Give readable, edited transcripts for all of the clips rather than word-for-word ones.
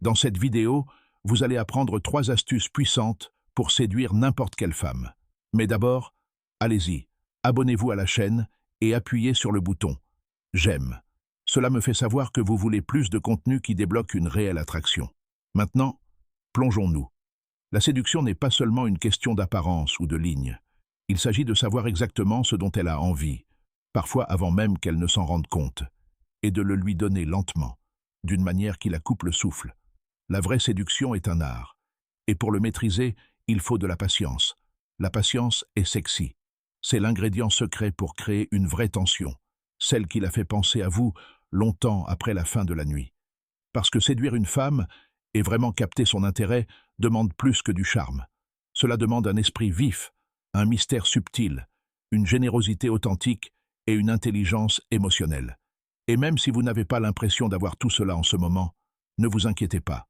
Dans cette vidéo, vous allez apprendre 3 astuces puissantes pour séduire n'importe quelle femme. Mais d'abord, allez-y, abonnez-vous à la chaîne et appuyez sur le bouton « J'aime ». Cela me fait savoir que vous voulez plus de contenu qui débloque une réelle attraction. Maintenant, plongeons-nous. La séduction n'est pas seulement une question d'apparence ou de ligne. Il s'agit de savoir exactement ce dont elle a envie, parfois avant même qu'elle ne s'en rende compte, et de le lui donner lentement, d'une manière qui la coupe le souffle. La vraie séduction est un art, et pour le maîtriser, il faut de la patience. La patience est sexy. C'est l'ingrédient secret pour créer une vraie tension, celle qui la fait penser à vous longtemps après la fin de la nuit. Parce que séduire une femme et vraiment capter son intérêt demande plus que du charme. Cela demande un esprit vif, un mystère subtil, une générosité authentique et une intelligence émotionnelle. Et même si vous n'avez pas l'impression d'avoir tout cela en ce moment, ne vous inquiétez pas,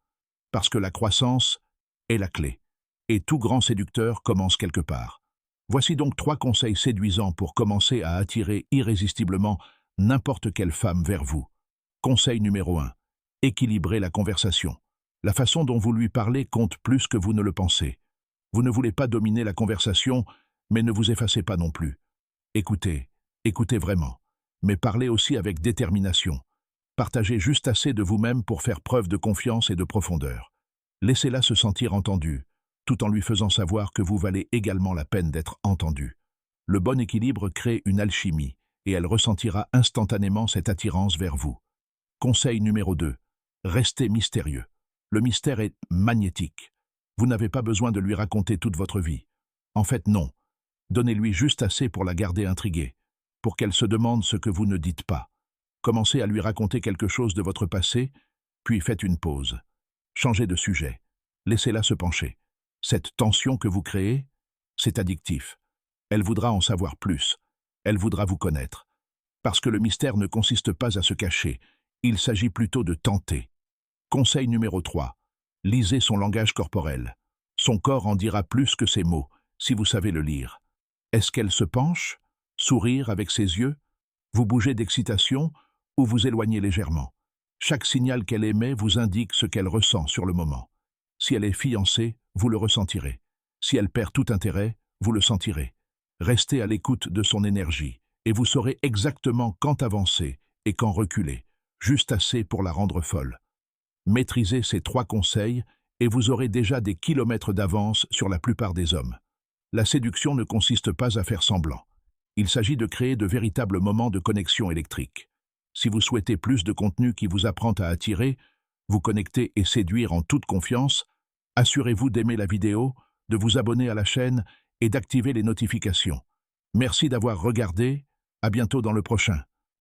parce que la croissance est la clé. Et tout grand séducteur commence quelque part. Voici donc 3 conseils séduisants pour commencer à attirer irrésistiblement n'importe quelle femme vers vous. Conseil numéro 1. Équilibrez la conversation. La façon dont vous lui parlez compte plus que vous ne le pensez. Vous ne voulez pas dominer la conversation, mais ne vous effacez pas non plus. Écoutez, écoutez vraiment, mais parlez aussi avec détermination. Partagez juste assez de vous-même pour faire preuve de confiance et de profondeur. Laissez-la se sentir entendue, tout en lui faisant savoir que vous valez également la peine d'être entendu. Le bon équilibre crée une alchimie, et elle ressentira instantanément cette attirance vers vous. Conseil numéro 2. Restez mystérieux. Le mystère est magnétique. Vous n'avez pas besoin de lui raconter toute votre vie. En fait, non. Donnez-lui juste assez pour la garder intriguée, pour qu'elle se demande ce que vous ne dites pas. Commencez à lui raconter quelque chose de votre passé, puis faites une pause. Changez de sujet. Laissez-la se pencher. Cette tension que vous créez, c'est addictif. Elle voudra en savoir plus. Elle voudra vous connaître. Parce que le mystère ne consiste pas à se cacher. Il s'agit plutôt de tenter. Conseil numéro 3. Lisez son langage corporel. Son corps en dira plus que ses mots, si vous savez le lire. Est-ce qu'elle se penche? Sourire avec ses yeux? Vous bougez d'excitation ou vous éloignez légèrement? Chaque signal qu'elle émet vous indique ce qu'elle ressent sur le moment. Si elle est fiancée, vous le ressentirez. Si elle perd tout intérêt, vous le sentirez. Restez à l'écoute de son énergie, et vous saurez exactement quand avancer et quand reculer, juste assez pour la rendre folle. Maîtrisez ces 3 conseils et vous aurez déjà des kilomètres d'avance sur la plupart des hommes. La séduction ne consiste pas à faire semblant. Il s'agit de créer de véritables moments de connexion électrique. Si vous souhaitez plus de contenu qui vous apprend à attirer, vous connecter et séduire en toute confiance, assurez-vous d'aimer la vidéo, de vous abonner à la chaîne et d'activer les notifications. Merci d'avoir regardé, à bientôt dans le prochain.